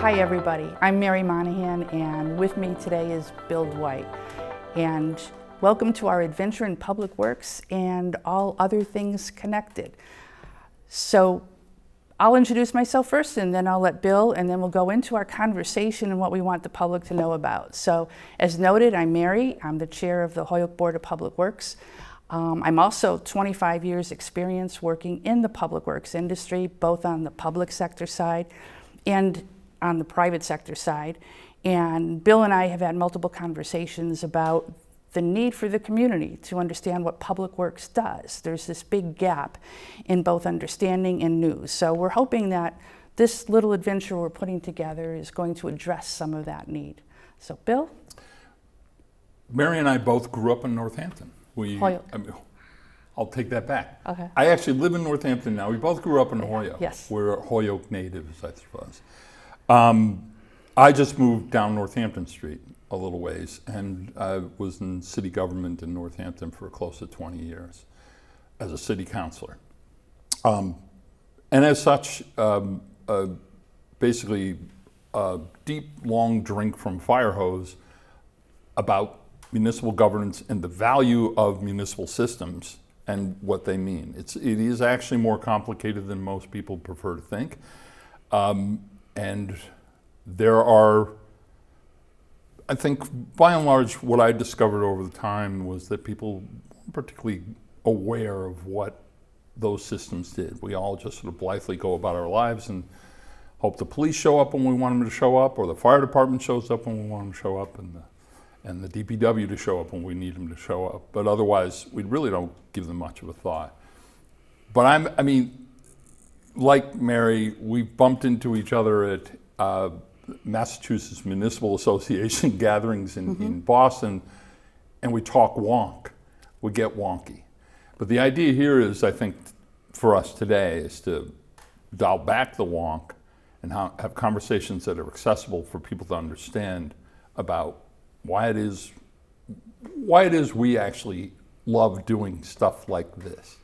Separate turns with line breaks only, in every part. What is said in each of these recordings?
Hi everybody, I'm Mary Monahan, and with me today is Bill Dwight. And welcome to our adventure in public works and all other things connected. So I'll introduce myself first, and then I'll let Bill, and then we'll go into our conversation and what we want the public to know about. So as noted, I'm Mary. I'm the chair of the Holyoke Board of Public Works. I'm also 25 years experience working in the public works industry, both on the public sector side and on the private sector side. And Bill and I have had multiple conversations about the need for the community to understand what public works does. There's this big gap in both understanding and news. So we're hoping that this little adventure we're putting together is going to address some of that need. So Bill?
Mary and I both grew up in Northampton. I'll take that back. Okay. I actually live in Northampton now. We both grew up in Holyoke.
Yes.
We're Holyoke natives, I suppose. I just moved down Northampton Street a little ways, and I was in city government in Northampton for close to 20 years as a city councilor. And as such, basically a deep, long drink from a fire hose about municipal governance and the value of municipal systems and what they mean. It is actually more complicated than most people prefer to think. And there are, I think, by and large, what I discovered over the time was that people weren't particularly aware of what those systems did. We all just sort of blithely go about our lives and hope the police show up when we want them to show up, or the fire department shows up when we want them to show up, and the DPW to show up when we need them to show up. But otherwise, we really don't give them much of a thought. But I mean, like Mary, we bumped into each other at Massachusetts Municipal Association gatherings in Boston, and we talk wonk. We get wonky. But the idea here is, I think, for us today, is to dial back the wonk and have conversations that are accessible for people to understand about why it is we actually love doing stuff like this.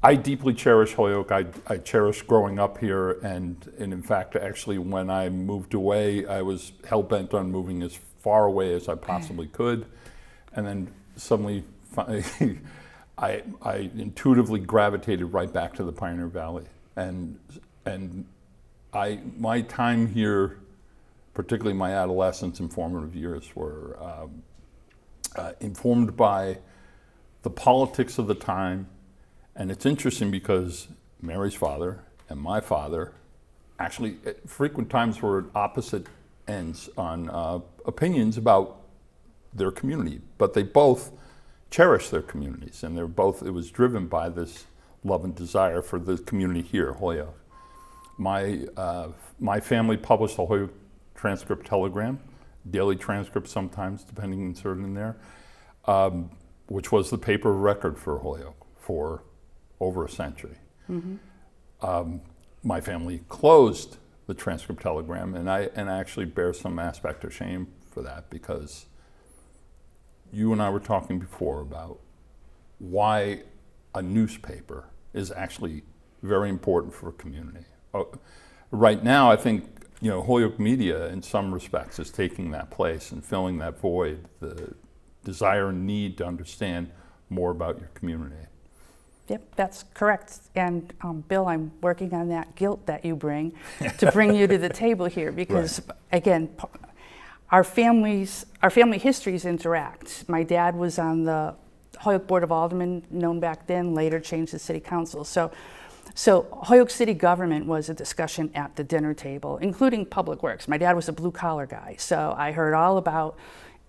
I deeply cherish Holyoke. I cherish growing up here, and in fact, actually, when I moved away, I was hell-bent on moving as far away as I possibly could, and then suddenly I intuitively gravitated right back to the Pioneer Valley, and my time here, particularly my adolescence and formative years, were informed by the politics of the time. And it's interesting because Mary's father and my father actually at frequent times were at opposite ends on opinions about their community, but they both cherished their communities, and it was driven by this love and desire for the community here, Holyoke. My family published the Holyoke Transcript Telegram, daily transcript sometimes, depending on inserted in there, which was the paper of record for Holyoke for over a century. Mm-hmm. My family closed the Transcript Telegram, and I actually bear some aspect of shame for that, because you and I were talking before about why a newspaper is actually very important for a community. Right now, I think Holyoke media, in some respects, is taking that place and filling that void, the desire and need to understand more about your community.
Yep, that's correct. And Bill, I'm working on that guilt that you bring to bring you to the table here, because right. Again, our family histories interact. My dad was on the Holyoke Board of Aldermen, known back then, later changed to City Council. So Holyoke City government was a discussion at the dinner table, including public works. My dad was a blue collar guy, so I heard all about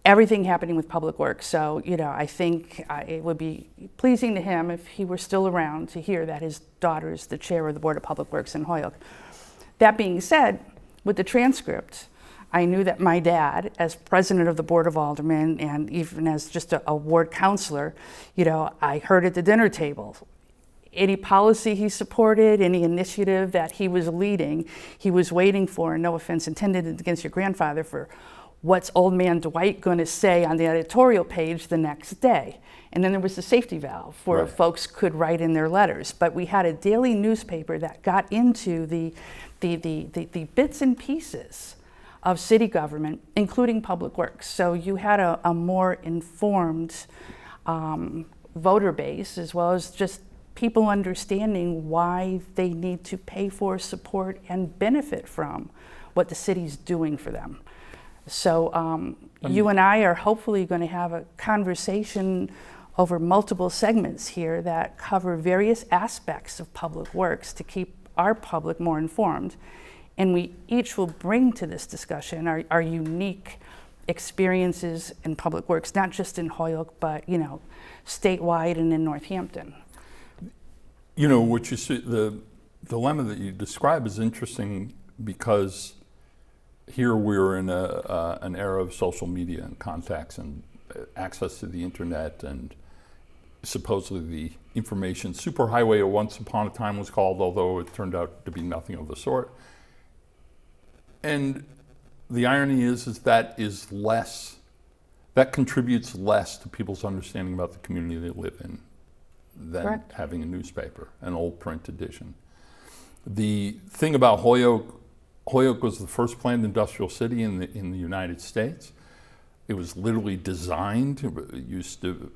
everything happening with public works. So, I think it would be pleasing to him, if he were still around, to hear that his daughter is the chair of the Board of Public Works in Holyoke. That being said, with the transcript, I knew that my dad, as president of the Board of Aldermen, and even as just a ward councilor, I heard at the dinner table, any policy he supported, any initiative that he was leading, he was waiting for, and no offense intended against your grandfather, for what's old man Dwight going to say on the editorial page the next day? And then there was the safety valve where
Right.
folks could write in their letters. But we had a daily newspaper that got into the bits and pieces of city government, including public works. So you had a more informed voter base, as well as just people understanding why they need to pay for, support, and benefit from what the city's doing for them. So you and I are hopefully going to have a conversation over multiple segments here that cover various aspects of public works to keep our public more informed. And we each will bring to this discussion our unique experiences in public works, not just in Holyoke, but statewide and in Northampton.
What you see, the dilemma that you describe is interesting because here we're in an era of social media and contacts and access to the internet, and supposedly the information superhighway at once upon a time was called, although it turned out to be nothing of the sort. And the irony is that contributes less to people's understanding about the community they live in than
Correct.
having a newspaper, an old print edition. The thing about Holyoke was the first planned industrial city in the United States. It was literally designed. It used to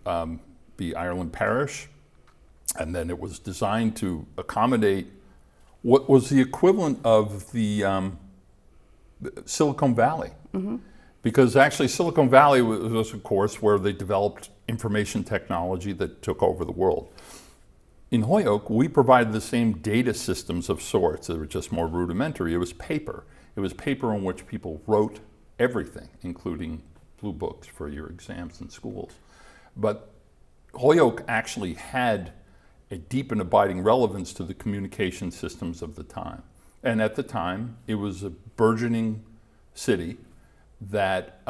be Ireland Parish, and then it was designed to accommodate what was the equivalent of the Silicon Valley. Mm-hmm. Because actually Silicon Valley was, of course, where they developed information technology that took over the world. In Holyoke, we provided the same data systems of sorts. They were just more rudimentary. It was paper. It was paper on which people wrote everything, including blue books for your exams in schools. But Holyoke actually had a deep and abiding relevance to the communication systems of the time. And at the time, it was a burgeoning city that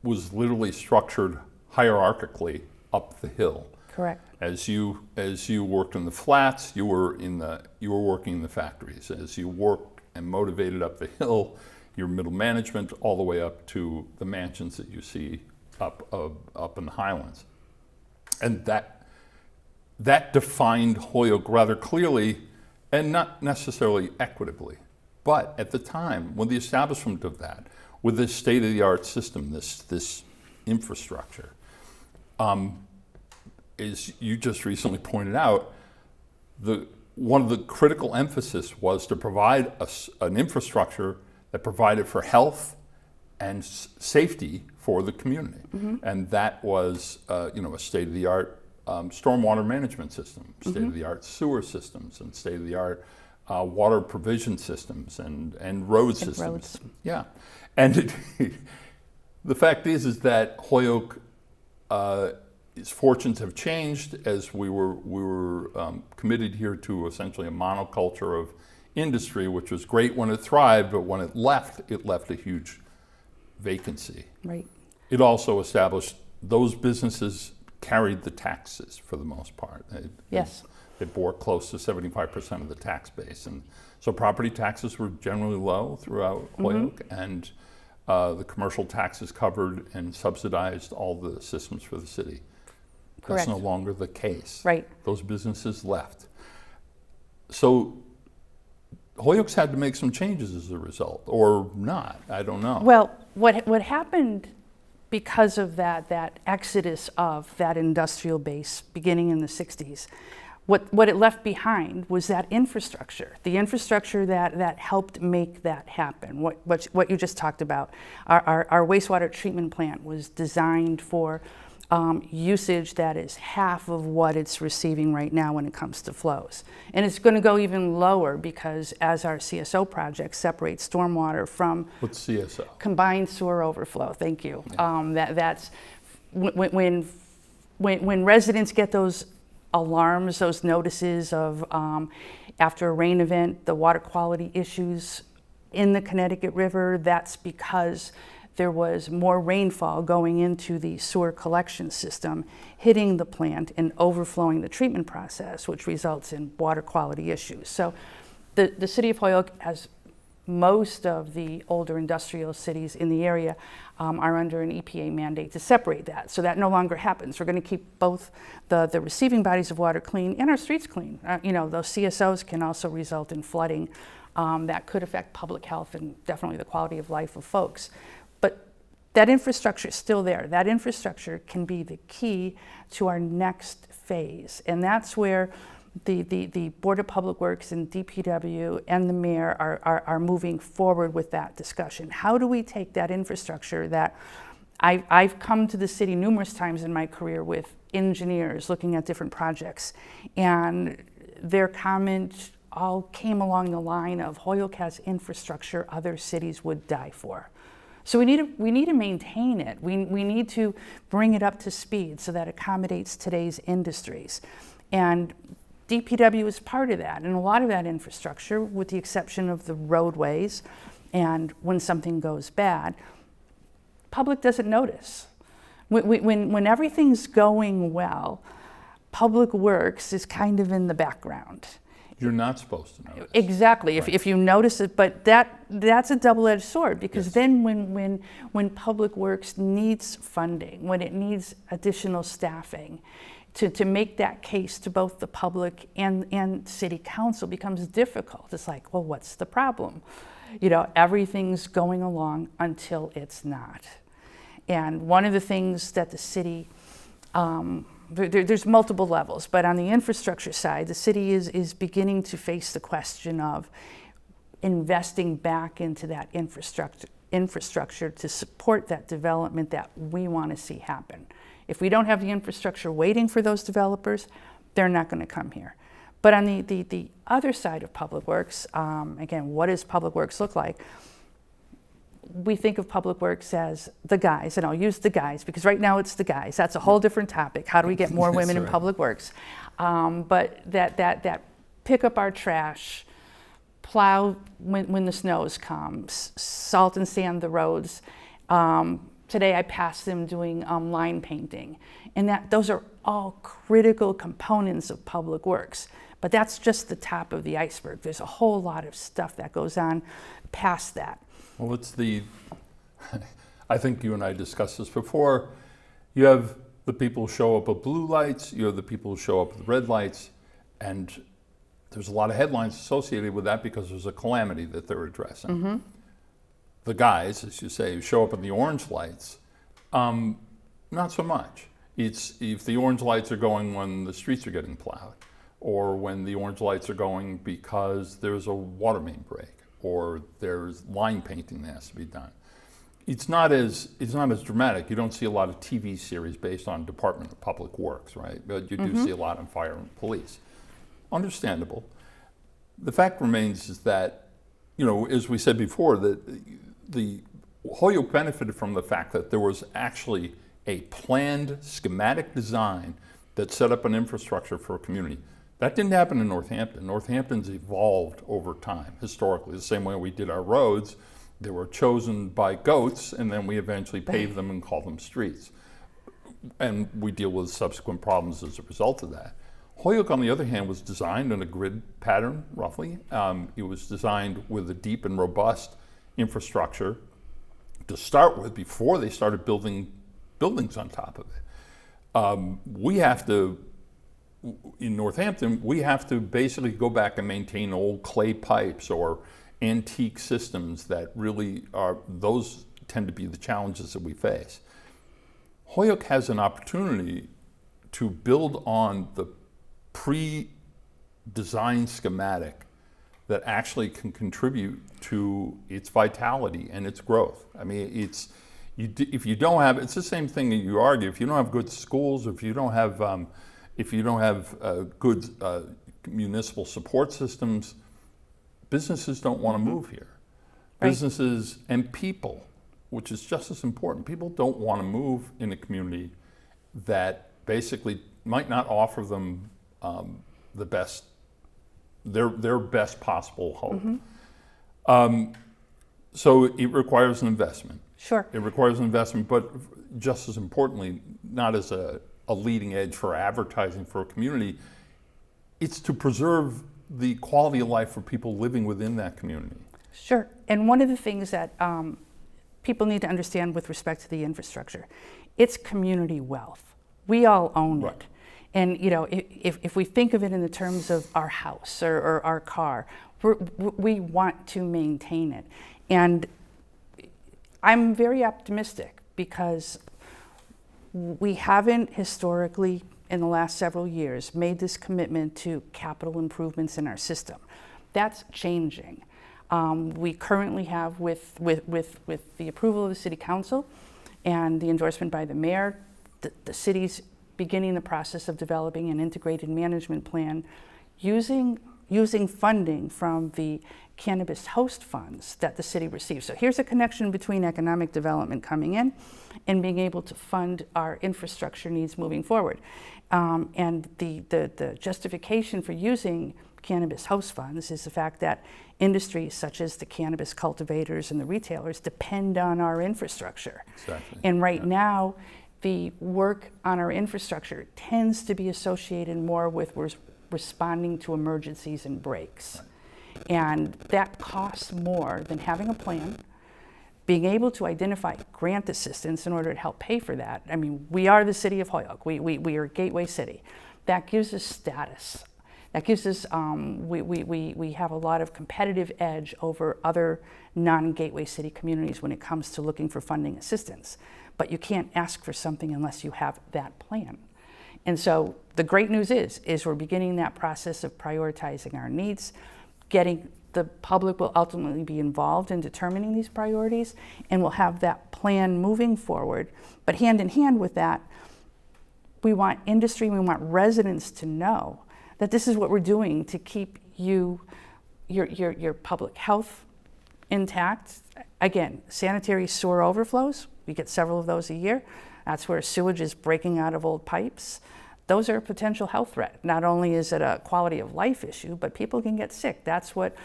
was literally structured hierarchically up the hill.
Correct.
As you worked in the flats, you were working in the factories. As you worked and motivated up the hill, your middle management, all the way up to the mansions that you see up in the Highlands. And that defined Holyoke rather clearly, and not necessarily equitably. But at the time, when the establishment of that, with this state-of-the-art system, this infrastructure, as you just recently pointed out, one of the critical emphasis was to provide an infrastructure that provided for health and safety for the community. Mm-hmm. And that was a state-of-the-art stormwater management system, state-of-the-art sewer systems, and state-of-the-art water provision systems and road systems.
Roads.
Yeah. And the fact is that Holyoke, its fortunes have changed as we were committed here to essentially a monoculture of industry, which was great when it thrived, but when it left a huge vacancy.
Right.
It also established those businesses carried the taxes for the most part.
Yes.
They bore close to 75% of the tax base. And so property taxes were generally low throughout Holyoke, and the commercial taxes covered and subsidized all the systems for the city.
Correct.
That's no longer the case.
Right.
Those businesses left. So Holyoke's had to make some changes as a result, or not, I don't know.
Well, what happened because of that exodus of that industrial base beginning in the 60s, what it left behind was that infrastructure, the infrastructure that helped make that happen, what you just talked about. Our wastewater treatment plant was designed for usage that is half of what it's receiving right now when it comes to flows. And it's going to go even lower because as our CSO project separates stormwater from
What's CSO?
Combined sewer overflow, thank you.
Yeah.
That's when residents get those alarms, those notices of after a rain event, the water quality issues in the Connecticut River, that's because there was more rainfall going into the sewer collection system, hitting the plant and overflowing the treatment process, which results in water quality issues. So the city of Holyoke has most of the older industrial cities in the area are under an EPA mandate to separate that. So that no longer happens. We're going to keep both the receiving bodies of water clean and our streets clean. Those CSOs can also result in flooding that could affect public health and definitely the quality of life of folks. But that infrastructure is still there. That infrastructure can be the key to our next phase. And that's where the Board of Public Works and DPW and the mayor are moving forward with that discussion. How do we take that infrastructure that I've come to the city numerous times in my career with engineers looking at different projects, and their comment all came along the line of Holyoke has infrastructure other cities would die for. So we need to maintain it. We need to bring it up to speed so that it accommodates today's industries. And DPW is part of that, and a lot of that infrastructure, with the exception of the roadways and when something goes bad, public doesn't notice. When everything's going well, Public Works is kind of in the background.
You're not supposed to notice.
Exactly,
Right.
if you notice it, but that's a double-edged sword, because
Yes.
then when Public Works needs funding, when it needs additional staffing, to make that case to both the public and city council becomes difficult. It's like, well, what's the problem? Everything's going along until it's not. And one of the things that the city, there's multiple levels, but on the infrastructure side, the city is beginning to face the question of investing back into that infrastructure to support that development that we want to see happen. If we don't have the infrastructure waiting for those developers, they're not going to come here. But on the other side of Public Works, again, what does Public Works look like? We think of Public Works as the guys, and I'll use the guys because right now it's the guys. That's a whole different topic. How do we get more women in
right.
Public Works? But that pick up our trash, plow when the snows come, salt and sand the roads. Today I passed them doing line painting, and those are all critical components of Public Works. But that's just the top of the iceberg. There's a whole lot of stuff that goes on past that.
Well, I think you and I discussed this before. You have the people who show up with blue lights, you have the people who show up with red lights, and there's a lot of headlines associated with that because there's a calamity that they're addressing. Mm-hmm. The guys, as you say, who show up in the orange lights, not so much. It's if the orange lights are going when the streets are getting plowed, or when the orange lights are going because there's a water main break, or there's line painting that has to be done. It's not as dramatic. You don't see a lot of TV series based on Department of Public Works, right? But you do see a lot on fire and police. Understandable. The fact remains is that, as we said before, that the Holyoke benefited from the fact that there was actually a planned schematic design that set up an infrastructure for a community. That didn't happen in Northampton. Northampton's evolved over time, historically, the same way we did our roads. They were chosen by goats, and then we eventually paved them and called them streets. And we deal with subsequent problems as a result of that. Holyoke, on the other hand, was designed in a grid pattern, roughly. It was designed with a deep and robust infrastructure to start with before they started building buildings on top of it. We have to, in Northampton, we have to basically go back and maintain old clay pipes or antique systems that really those tend to be the challenges that we face. Holyoke has an opportunity to build on the pre-designed schematic that actually can contribute to its vitality and its growth. I mean, if you don't have, it's the same thing that you argue. If you don't have good schools, if you don't have good municipal support systems, businesses don't want to move here.
Right.
Businesses and people, which is just as important. People don't want to move in a community that basically might not offer them their best possible hope. So it requires an investment.
Sure.
It requires an investment, but just as importantly, not as a leading edge for advertising for a community, it's to preserve the quality of life for people living within that community.
Sure. And one of the things that people need to understand with respect to the infrastructure, it's community wealth. We all own
Right.
it. And you know, if we think of it in the terms of our house or our car, we want to maintain it. And I'm very optimistic because we haven't historically, in the last several years, made this commitment to capital improvements in our system. That's changing. We currently have, with the approval of the City Council and the endorsement by the mayor, the city's beginning the process of developing an integrated management plan using funding from the cannabis host funds that the city receives. So here's a connection between economic development coming in and being able to fund our infrastructure needs moving forward. And the justification for using cannabis host funds is the fact that industries such as the cannabis cultivators and the retailers depend on our infrastructure.
Exactly.
And right now, the work on our infrastructure tends to be associated more with responding to emergencies and breaks.
Right.
And that costs more than having a plan, being able to identify grant assistance in order to help pay for that. I mean, we are the city of Holyoke. We are a gateway city. That gives us status. That gives us, we have a lot of competitive edge over other non-gateway city communities when it comes to looking for funding assistance. But you can't ask for something unless you have that plan. And so the great news is we're beginning that process of prioritizing our needs, the public will ultimately be involved in determining these priorities, and we'll have that plan moving forward. But hand in hand with that, we want industry, we want residents to know that this is what we're doing to keep your public health intact. Again, sanitary sewer overflows, we get several of those a year. That's where sewage is breaking out of old pipes. Those are a potential health threat. Not only is it a quality of life issue, but people can get sick. That's what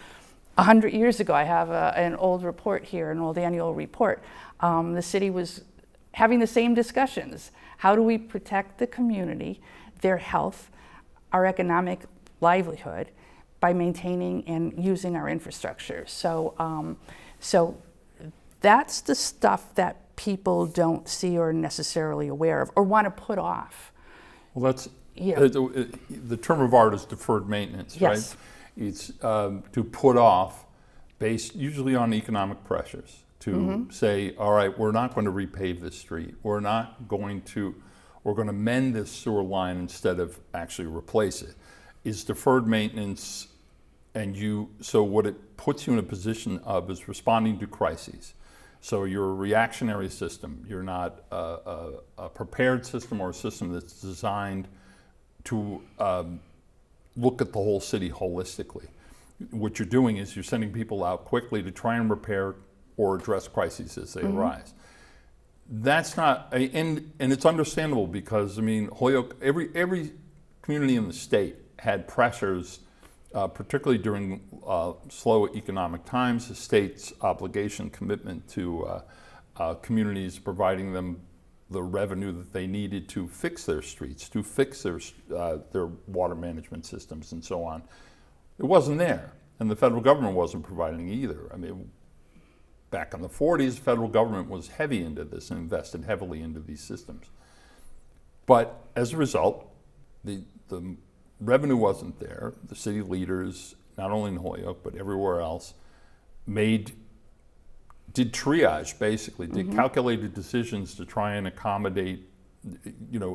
100 years ago, I have an old report here, an old annual report. The city was having the same discussions. How do we protect the community, their health, our economic livelihood by maintaining and using our infrastructure? So that's the stuff that people don't see or necessarily aware of or want to put off.
Well, that's
Yeah.
the term of art is deferred maintenance,
Yes.
right? It's to put off, based usually on economic pressures. To say, all right, we're not going to repave this street. We're going to mend this sewer line instead of actually replace it. Is deferred maintenance, so what it puts you in a position of is responding to crises. So you're a reactionary system. You're not a prepared system or a system that's designed to look at the whole city holistically. What you're doing is you're sending people out quickly to try and repair or address crises as they arise. That's not, and it's understandable because, I mean, Holyoke, every community in the state had pressures, particularly during slow economic times. The state's obligation, commitment to communities, providing them the revenue that they needed to fix their streets, to fix their water management systems and so on. It wasn't there, and the federal government wasn't providing either. I mean, back in the 40s, the federal government was heavy into this and invested heavily into these systems. But as a result, the revenue wasn't there. The city leaders, not only in Holyoke, but everywhere else, did triage, basically, did calculated decisions to try and accommodate,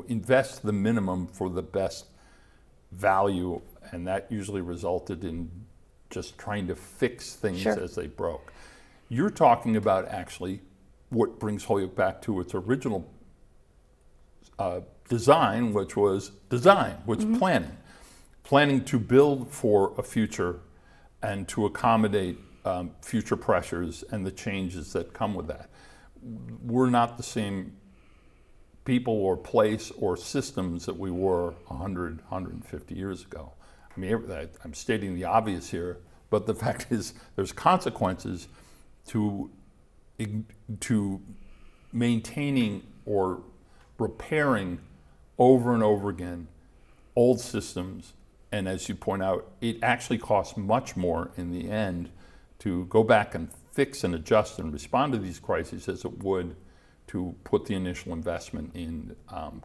invest the minimum for the best value, and that usually resulted in just trying to fix things as they broke. You're talking about actually what brings Holyoke back to its original design, which was planning to build for a future and to accommodate future pressures and the changes that come with that. We're not the same people or place or systems that we were 100, 150 years ago. I mean, I'm stating the obvious here, but the fact is there's consequences to maintaining or repairing over and over again old systems. And as you point out, it actually costs much more in the end to go back and fix and adjust and respond to these crises as it would to put the initial investment in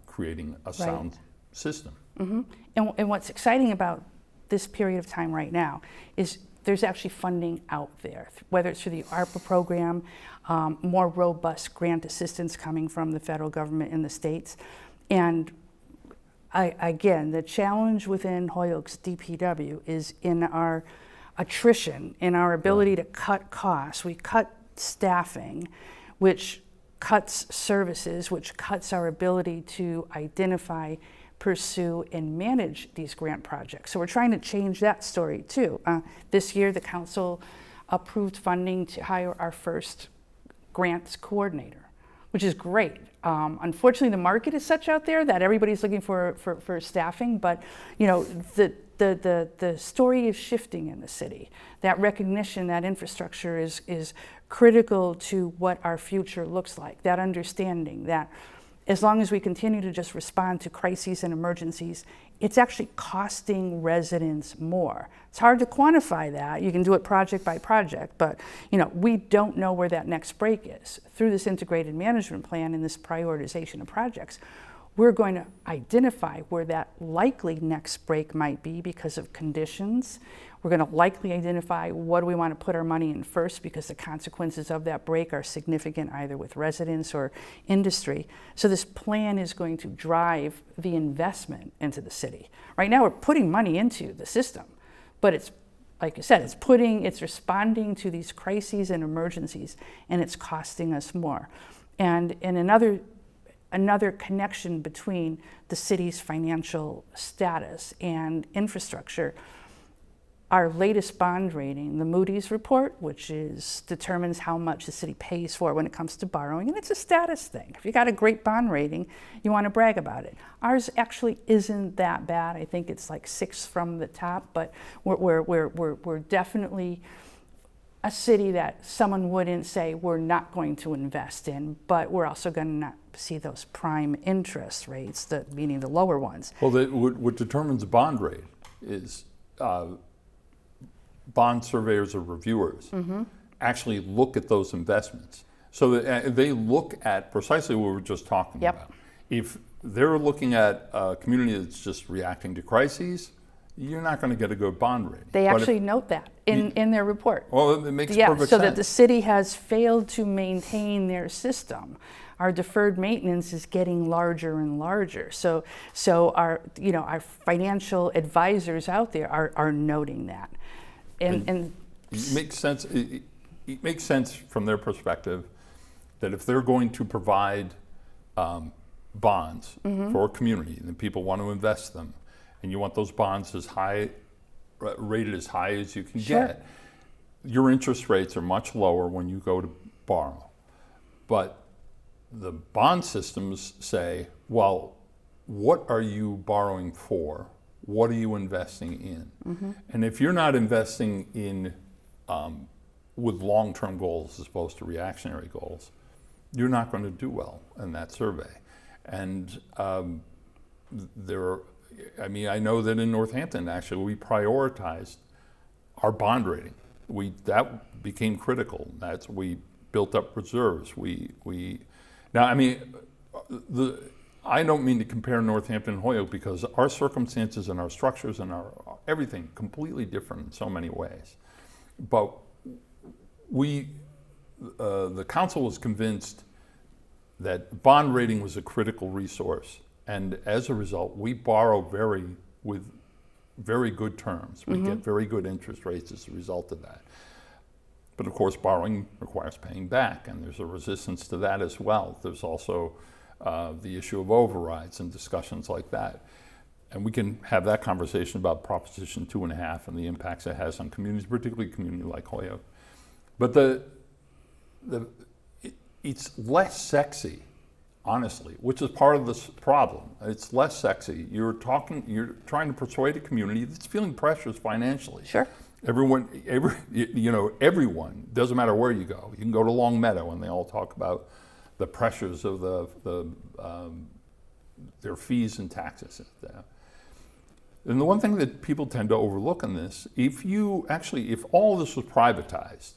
creating a sound system.
And what's exciting about this period of time right now is there's actually funding out there, whether it's through the ARPA program, more robust grant assistance coming from the federal government and the states. And again, the challenge within Holyoke's DPW is in our attrition, in our ability to cut costs. We cut staffing, which cuts services, which cuts our ability to identify, pursue, and manage these grant projects. So we're trying to change that story too. This year, the council approved funding to hire our first grants coordinator, which is great. Unfortunately, the market is such out there that everybody's looking for staffing, but you know, the story is shifting in the city. That recognition, that infrastructure is critical to what our future looks like. That understanding that as long as we continue to just respond to crises and emergencies, it's actually costing residents more. It's hard to quantify that. You can do it project by project, but you know, we don't know where that next break is. Through this integrated management plan and this prioritization of projects, we're going to identify where that likely next break might be because of conditions. We're going to likely identify what do we want to put our money in first because the consequences of that break are significant either with residents or industry. So this plan is going to drive the investment into the city. Right now we're putting money into the system, but it's, like you said, it's responding to these crises and emergencies, and it's costing us more. And another connection between the city's financial status and infrastructure, our latest bond rating, the Moody's report, which determines how much the city pays for when it comes to borrowing, and it's a status thing. If you got a great bond rating, you want to brag about it. Ours actually isn't that bad. I think it's like 6 from the top, but we're definitely a city that someone wouldn't say we're not going to invest in, but we're also going to not see those prime interest rates, meaning the lower ones.
Well, what determines a bond rate is bond surveyors or reviewers actually look at those investments. So that they look at precisely what we were just talking about. If they're looking at a community that's just reacting to crises, you're not going to get a good bond rating.
They actually note that in their report.
Well, it makes perfect sense.
So that the city has failed to maintain their system. Our deferred maintenance is getting larger and larger. So our financial advisors out there are noting that. And
it makes sense. It makes sense from their perspective that if they're going to provide bonds for a community, and people want to invest them, and you want those bonds rated as high as you can get, your interest rates are much lower when you go to borrow. But the bond systems say, well, what are you borrowing for? What are you investing in? And if you're not investing in with long-term goals as opposed to reactionary goals, you're not going to do well in that survey. And I know that in Northampton, actually, we prioritized our bond rating. That became critical. We built up reserves. I don't mean to compare Northampton and Holyoke because our circumstances and our structures and our everything completely different in so many ways. But the council was convinced that bond rating was a critical resource, and as a result, we borrow with very good terms. We get very good interest rates as a result of that. But of course, borrowing requires paying back, and there's a resistance to that as well. There's also the issue of overrides and discussions like that. And we can have that conversation about Proposition 2.5 and the impacts it has on communities, particularly a community like Holyoke. But it's less sexy, honestly, which is part of this problem. It's less sexy. You're trying to persuade a community that's feeling pressures financially.
Sure.
Everyone, doesn't matter where you go. You can go to Long Meadow and they all talk about the pressures of their fees and taxes. And the one thing that people tend to overlook in this, if all this was privatized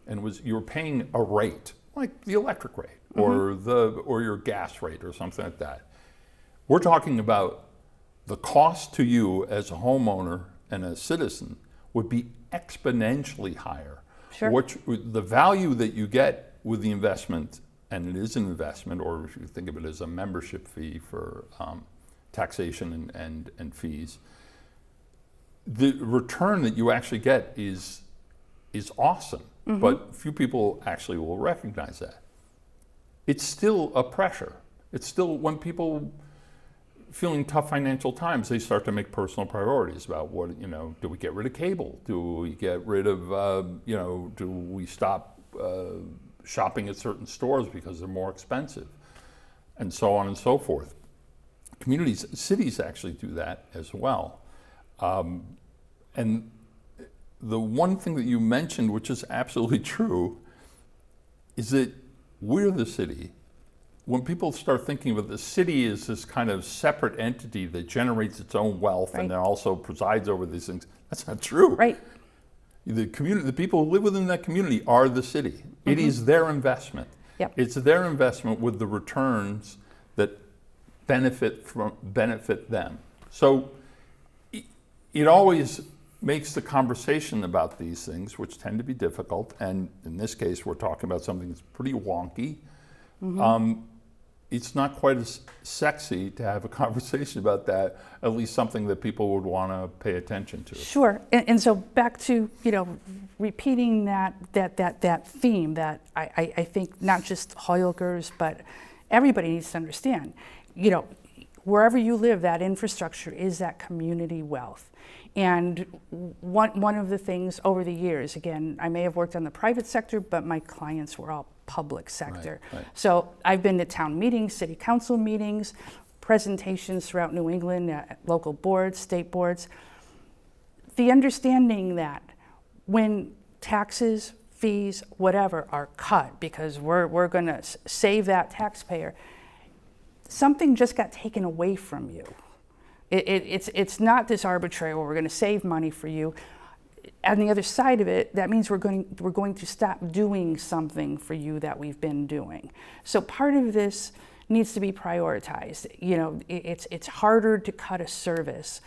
and you were paying a rate, like the electric rate or your gas rate or something like that, we're talking about the cost to you as a homeowner and a citizen would be exponentially higher.
Sure.
The value that you get with the investment, and it is an investment, or if you think of it as a membership fee for taxation and fees, the return that you actually get is awesome. But few people actually will recognize that. It's still a pressure. It's still, when people feeling tough financial times, they start to make personal priorities about do we get rid of cable? Do we get rid of, do we stop shopping at certain stores because they're more expensive? And so on and so forth. Cities actually do that as well. And the one thing that you mentioned, which is absolutely true, is that we're the city. When people start thinking of it, the city is this kind of separate entity that generates its own wealth and then also presides over these things. That's not true.
Right.
The people who live within that community are the city. It is their investment.
Yep.
It's their investment with the returns that benefit them. So it always makes the conversation about these things, which tend to be difficult, and in this case we're talking about something that's pretty wonky. It's not quite as sexy to have a conversation about that, at least something that people would want to pay attention to.
Sure, and so back to repeating that theme that I think not just Hoyokers but everybody needs to understand. Wherever you live, that infrastructure is that community wealth. And one of the things over the years, again, I may have worked on the private sector, but my clients were all public sector.
Right.
So I've been to town meetings, city council meetings, presentations throughout New England, at local boards, state boards. The understanding that when taxes, fees, whatever are cut because we're going to save that taxpayer, something just got taken away from you. It's not this arbitrary, well, we're going to save money for you. On the other side of it, that means we're going to stop doing something for you that we've been doing. So part of this needs to be prioritized. It's harder to cut a service.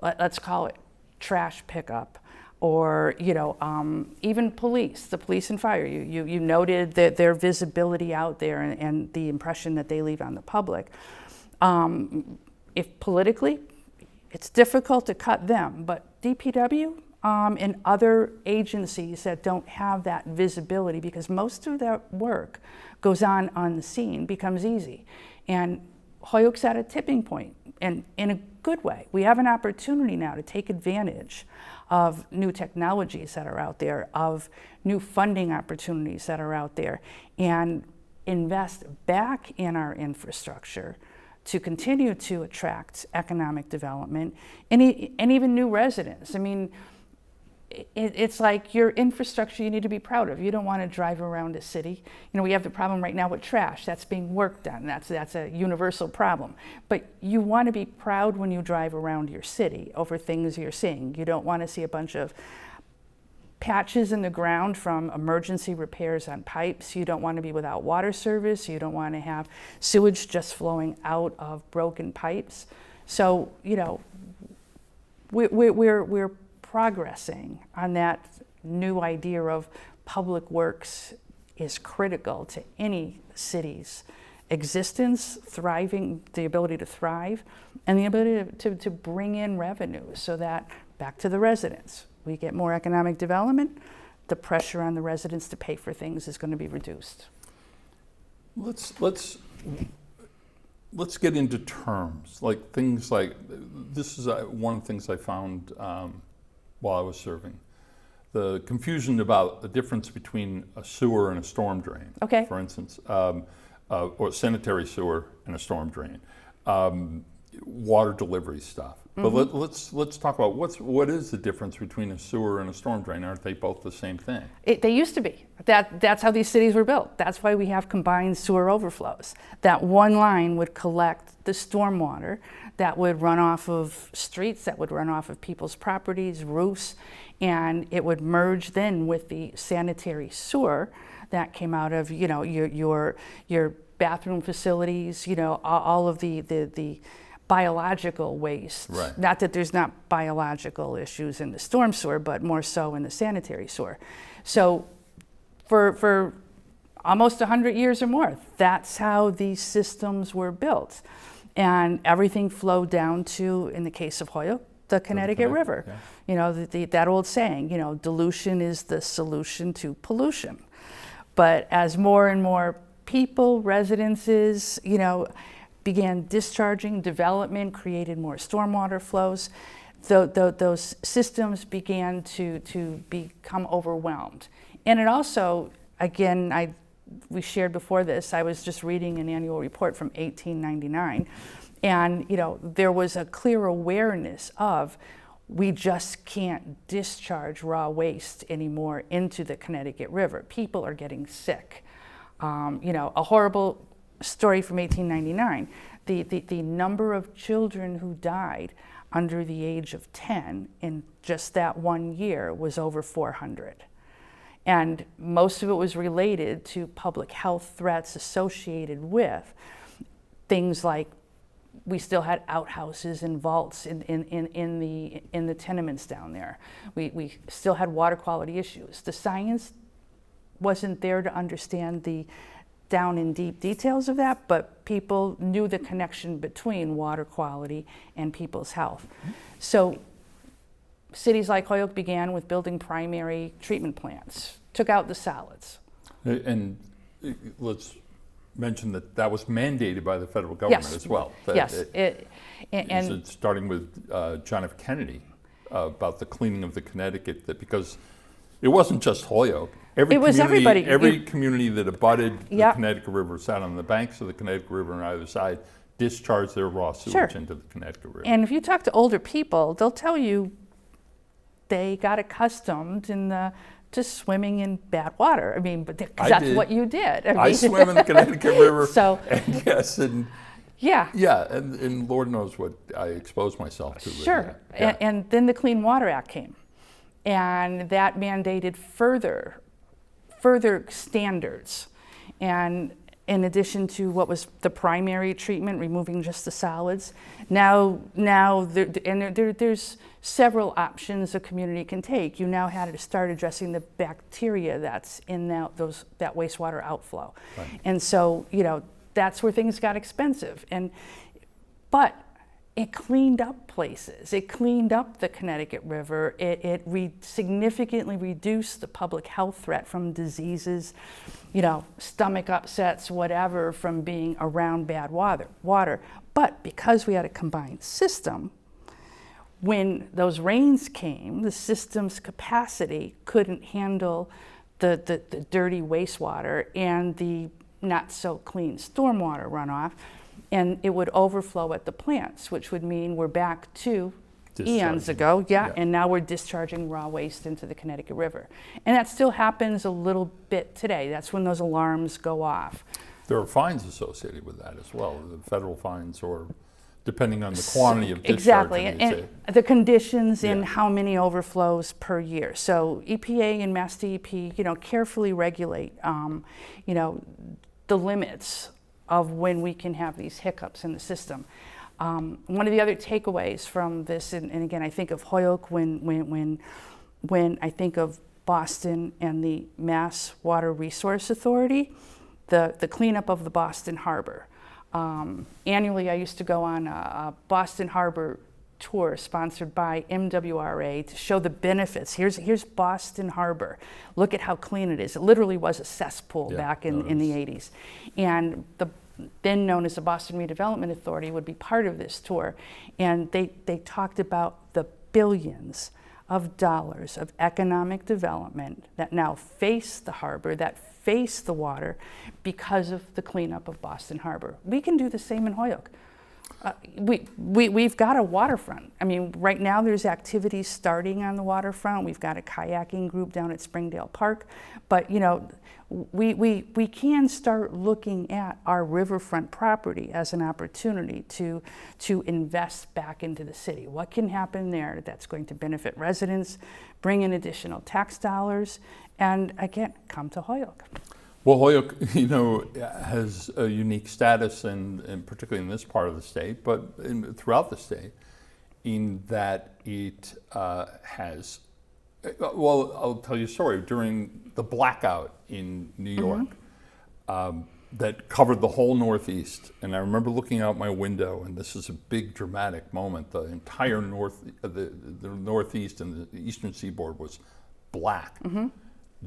Let's call it trash pickup, or even the police and fire. You noted that their visibility out there and the impression that they leave on the public. If politically, it's difficult to cut them, but DPW and other agencies that don't have that visibility, because most of that work goes on the scene, becomes easy. And Holyoke's at a tipping point, and in a good way. We have an opportunity now to take advantage of new technologies that are out there, of new funding opportunities that are out there, and invest back in our infrastructure to continue to attract economic development and even new residents. I mean, it's like your infrastructure you need to be proud of. You don't want to drive around a city. We have the problem right now with trash. That's being worked on. That's a universal problem. But you want to be proud when you drive around your city over things you're seeing. You don't want to see a bunch of patches in the ground from emergency repairs on pipes. You don't want to be without water service. You don't want to have sewage just flowing out of broken pipes. So, we're progressing on that new idea of public works is critical to any city's existence, thriving, the ability to thrive, and the ability to bring in revenue so that, back to the residents, we get more economic development, the pressure on the residents to pay for things is going to be reduced.
Let's get into terms, like things like, this is one of the things I found while I was serving. The confusion about the difference between a sewer and a storm drain,
okay,
for instance, or sanitary sewer and a storm drain, water delivery stuff. But let's talk about what is the difference between a sewer and a storm drain? Aren't they both the same thing?
They used to be. That's how these cities were built. That's why we have combined sewer overflows. That one line would collect the storm water that would run off of streets, that would run off of people's properties, roofs, and it would merge then with the sanitary sewer that came out of, you know, your bathroom facilities, you know, all of the biological waste.
Right.
Not that there's not biological issues in the storm sewer, but more so in the sanitary sewer. So for almost 100 years or more, that's how these systems were built. And everything flowed down to, in the case of Holyoke, the Connecticut River.
Yeah.
You know, that old saying, you know, dilution is the solution to pollution. But as more and more people, residences, you know, began discharging, development created more stormwater flows, those systems began to become overwhelmed. And it also, again, we shared before this, I was just reading an annual report from 1899, and you know, there was a clear awareness of we just can't discharge raw waste anymore into the Connecticut River. People are getting sick. You know, a horrible story from 1899, the number of children who died under the age of 10 in just that 1 year was over 400. And most of it was related to public health threats associated with things like we still had outhouses and vaults in the tenements down there. We still had water quality issues. The science wasn't there to understand the down in deep details of that, but people knew the connection between water quality and people's health. So cities like Holyoke began with building primary treatment plants, took out the solids.
And let's mention that was mandated by the federal government
Yes.
as well.
Yes,
And starting with John F. Kennedy about the cleaning of the Connecticut, that because it wasn't just Holyoke.
It was everybody.
Every community that abutted the
Yep.
Connecticut River, sat on the banks of the Connecticut River on either side, discharged their raw sewage
Sure.
into the Connecticut River.
And if you talk to older people, they'll tell you they got accustomed to swimming in bad water. I mean, but
I
that's
did.
what you did. I
I
mean,
swim in the Connecticut River.
So-
and yes, and
yeah.
yeah, and Lord knows what I exposed myself to. with
Sure.
that. Yeah.
And then the Clean Water Act came, and that mandated further standards. And in addition to what was the primary treatment, removing just the solids, there's several options a community can take. You now had to start addressing the bacteria that's in that wastewater outflow.
Right.
And so, you know, that's where things got expensive. But it cleaned up places. It cleaned up the Connecticut River. It significantly reduced the public health threat from diseases, you know, stomach upsets, whatever, from being around bad water. But because we had a combined system, when those rains came, the system's capacity couldn't handle the dirty wastewater and the not so clean stormwater runoff, and it would overflow at the plants, which would mean we're back to eons ago, and now we're discharging raw waste into the Connecticut River. And that still happens a little bit today. That's when those alarms go off.
There are fines associated with that as well, the federal fines, or depending on the quantity of discharge.
Exactly,
I mean,
and the conditions in
Yeah.
how many overflows per year. So EPA and Mass DEP, you know, carefully regulate, you know, the limits of when we can have these hiccups in the system. One of the other takeaways from this, and again, I think of Holyoke when I think of Boston and the Mass Water Resource Authority, the cleanup of the Boston Harbor. Annually, I used to go on a Boston Harbor tour sponsored by MWRA to show the benefits. Here's Boston Harbor. Look at how clean it is. It literally was a cesspool back in the 80s. And the then known as the Boston Redevelopment Authority would be part of this tour. And they talked about the billions of dollars of economic development that now face the harbor, that face the water because of the cleanup of Boston Harbor. We can do the same in Holyoke. We've got a waterfront. I mean, right now there's activities starting on the waterfront. We've got a kayaking group down at Springdale Park. But, you know, we can start looking at our riverfront property as an opportunity to invest back into the city. What can happen there that's going to benefit residents, bring in additional tax dollars, and again, come to Holyoke.
Well, Holyoke, you know, has a unique status, and particularly in this part of the state, but throughout the state, in that it has. Well, I'll tell you a story. During the blackout in New York, that covered the whole Northeast, and I remember looking out my window, and this is a big dramatic moment. The entire the Northeast and the Eastern Seaboard was black,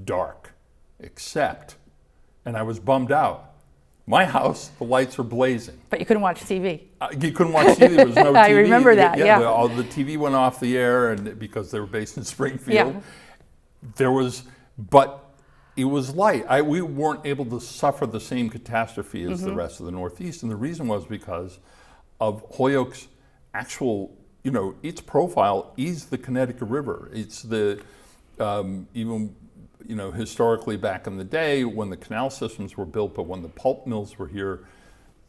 dark, except. And I was bummed out. My house, the lights were blazing.
But you couldn't watch TV.
You couldn't watch TV. There was no TV.
I remember that. Yeah.
The TV went off the air, and because they were based in Springfield, but it was light. We weren't able to suffer the same catastrophe as the rest of the Northeast, and the reason was because of Holyoke's actual, you know, its profile is the Connecticut River. It's the even. You know, historically back in the day when the canal systems were built, but when the pulp mills were here,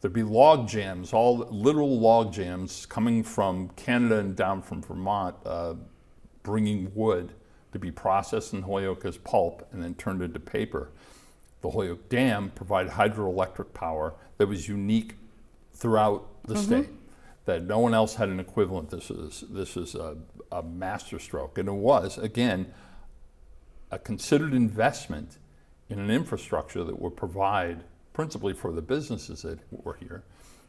there'd be log jams, all literal log jams coming from Canada and down from Vermont, bringing wood to be processed in Holyoke as pulp and then turned into paper. The Holyoke Dam provided hydroelectric power that was unique throughout the state, that no one else had an equivalent. This is a masterstroke, and it was, again, a considered investment in an infrastructure that would provide, principally for the businesses that were here.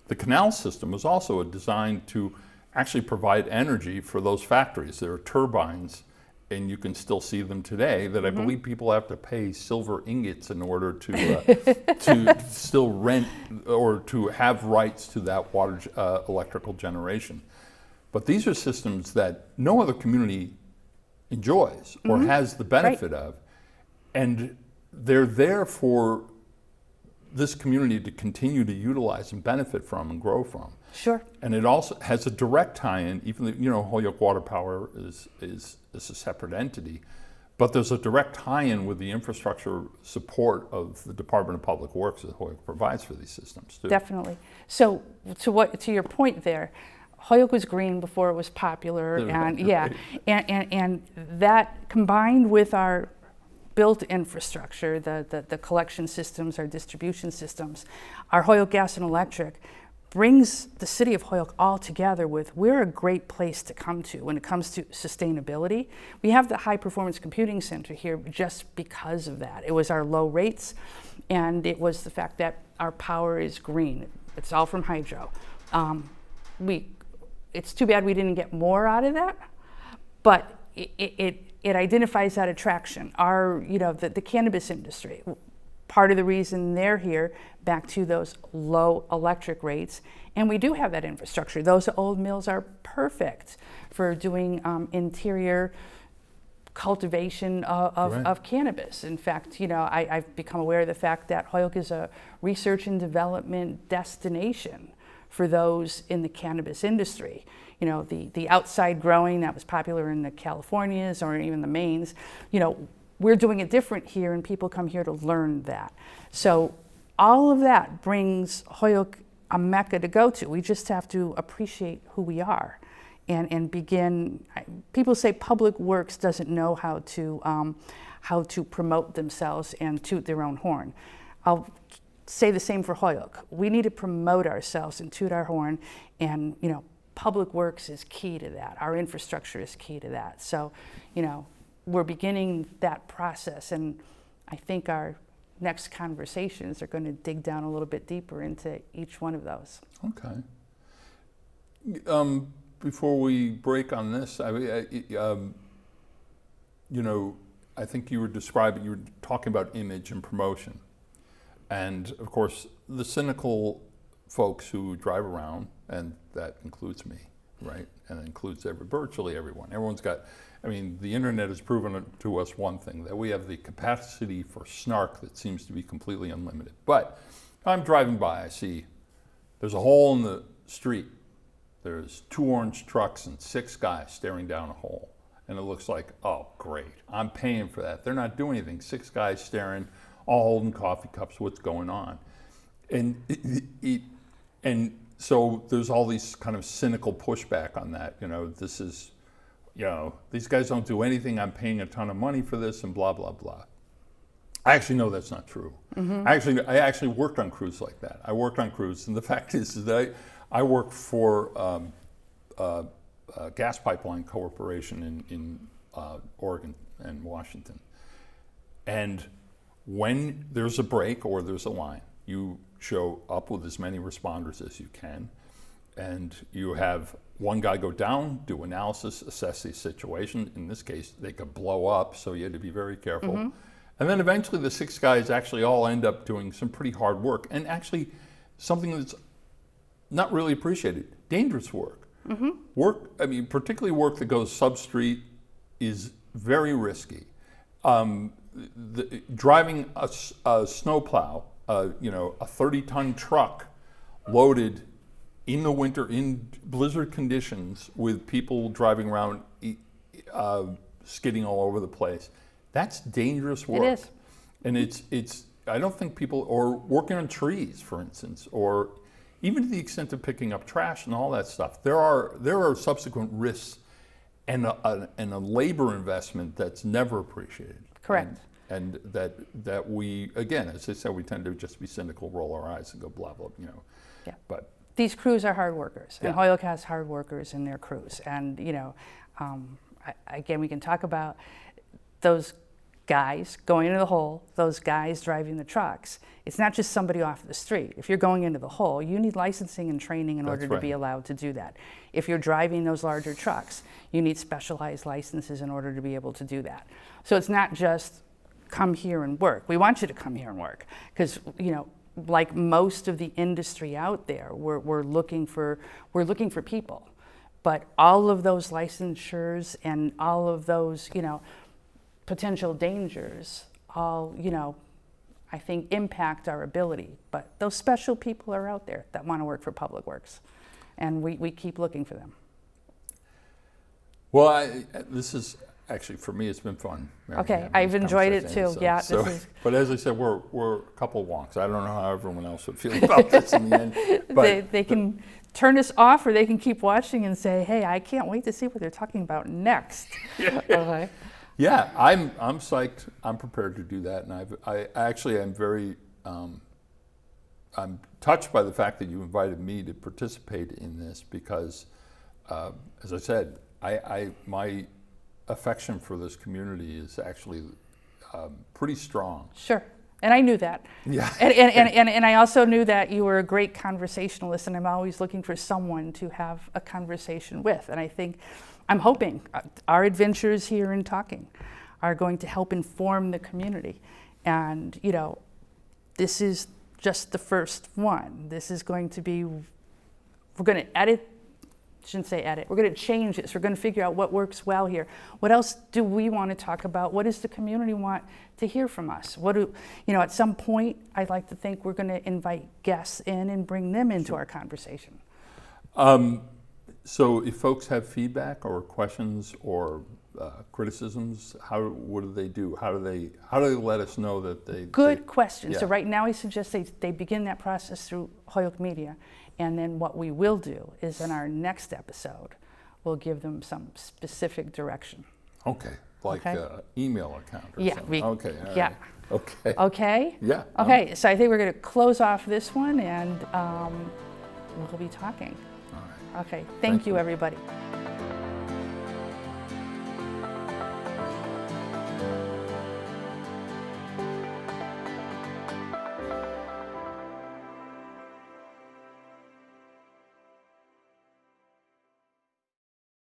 The canal system was also designed to actually provide energy for those factories. There are turbines, and you can still see them today, that I believe people have to pay silver ingots in order to still rent or to have rights to that water electrical generation. But these are systems that no other community enjoys or has the benefit of, and they're there for this community to continue to utilize and benefit from and grow from.
Sure.
And it also has a direct tie-in, even though, you know, Holyoke Water Power is a separate entity, but there's a direct tie-in with the infrastructure support of the Department of Public Works that Holyoke provides for these systems too.
Definitely. So to your point there, Holyoke was green before it was popular, and that combined with our built infrastructure, the collection systems, our distribution systems, our Holyoke Gas and Electric, brings the city of Holyoke all together with, we're a great place to come to when it comes to sustainability. We have the High Performance Computing Center here just because of that. It was our low rates, and it was the fact that our power is green. It's all from hydro. It's too bad we didn't get more out of that, but it identifies that attraction. The cannabis industry, part of the reason they're here, back to those low electric rates, and we do have that infrastructure. Those old mills are perfect for doing interior cultivation of cannabis. In fact, you know, I've become aware of the fact that Holyoke is a research and development destination for those in the cannabis industry. You know, the outside growing that was popular in the Californias or even the Maines, you know, we're doing it different here, and people come here to learn that. So all of that brings Holyoke a mecca to go to. We just have to appreciate who we are and begin. People say public works doesn't know how to promote themselves and toot their own horn. I'll say the same for Holyoke. We need to promote ourselves and toot our horn, and, you know, public works is key to that. Our infrastructure is key to that. So, you know, we're beginning that process, and I think our next conversations are going to dig down a little bit deeper into each one of those.
Okay. Before we break on this, you know, I think you were talking about image and promotion. And of course, the cynical folks who drive around, and that includes me, right? And it includes virtually everyone. Everyone's got, I mean, the internet has proven to us one thing, that we have the capacity for snark that seems to be completely unlimited. But I'm driving by, I see there's a hole in the street, there's 2 orange trucks and 6 guys staring down a hole. And it looks like, oh, great, I'm paying for that. They're not doing anything. 6 guys staring, all holding coffee cups, what's going on? And and so there's all these kind of cynical pushback on that. This is, these guys don't do anything. I'm paying a ton of money for this and blah, blah, blah. I actually know that's not true. Mm-hmm. I actually worked on crews like that. I worked on crews, and the fact is that I work for a gas pipeline corporation in Oregon and Washington. And when there's a break or there's a line, you show up with as many responders as you can, and you have one guy go down, do analysis, assess the situation. In this case, they could blow up, so you had to be very careful. Mm-hmm. And then eventually the 6 guys actually all end up doing some pretty hard work, and actually something that's not really appreciated, dangerous work. Mm-hmm. Particularly work that goes sub-street is very risky. Driving a snowplow, a 30-ton truck loaded in the winter in blizzard conditions with people driving around skidding all over the place. That's dangerous work.
It is.
And it's I don't think people, or working on trees, for instance, or even to the extent of picking up trash and all that stuff, there are subsequent risks and a labor investment that's never appreciated.
Correct.
And that we, again, as I said, we tend to just be cynical, roll our eyes and go blah, blah,
Yeah.
But
these crews are hard workers, and
yeah.
Holyoke has hard workers in their crews. And, again, we can talk about those guys going into the hole, those guys driving the trucks. It's not just somebody off the street. If you're going into the hole, you need licensing and training in order to be allowed to do that. If you're driving those larger trucks, you need specialized licenses in order to be able to do that. So it's not just come here and work. We want you to come here and work because, like most of the industry out there, we're looking for people. But all of those licensures and all of those, potential dangers all, I think impact our ability. But those special people are out there that want to work for Public Works, and we keep looking for them.
Well, this is actually, for me, it's been fun.
Okay, I've enjoyed it too.
But as I said, we're a couple wonks. I don't know how everyone else would feel about this in the end. But
they can turn us off, or they can keep watching and say, "Hey, I can't wait to see what they're talking about next." Okay.
Yeah, I'm psyched. I'm prepared to do that, and I actually am very. I'm touched by the fact that you invited me to participate in this because, as I said, my affection for this community is actually pretty strong.
Sure, and I knew that.
Yeah.
And I also knew that you were a great conversationalist, and I'm always looking for someone to have a conversation with. And I'm hoping our adventures here in talking are going to help inform the community. And, this is just the first one. This is going to be, we're going to edit. Shouldn't say edit. We're going to change this. We're going to figure out what works well here. What else do we want to talk about? What does the community want to hear from us? At some point, I'd like to think we're going to invite guests in and bring them into our conversation.
So if folks have feedback or questions or criticisms, what do they do? How do they let us know that they?
Good question.
Yeah.
So right now, I suggest they begin that process through Holyoke Media. And then what we will do is in our next episode, we'll give them some specific direction.
Okay, like email account or something. Okay, all
yeah.
Right. Okay.
Okay?
Yeah.
Okay, so I think we're going to close off this one, and we'll be talking.
All right.
Okay, thank you, everybody.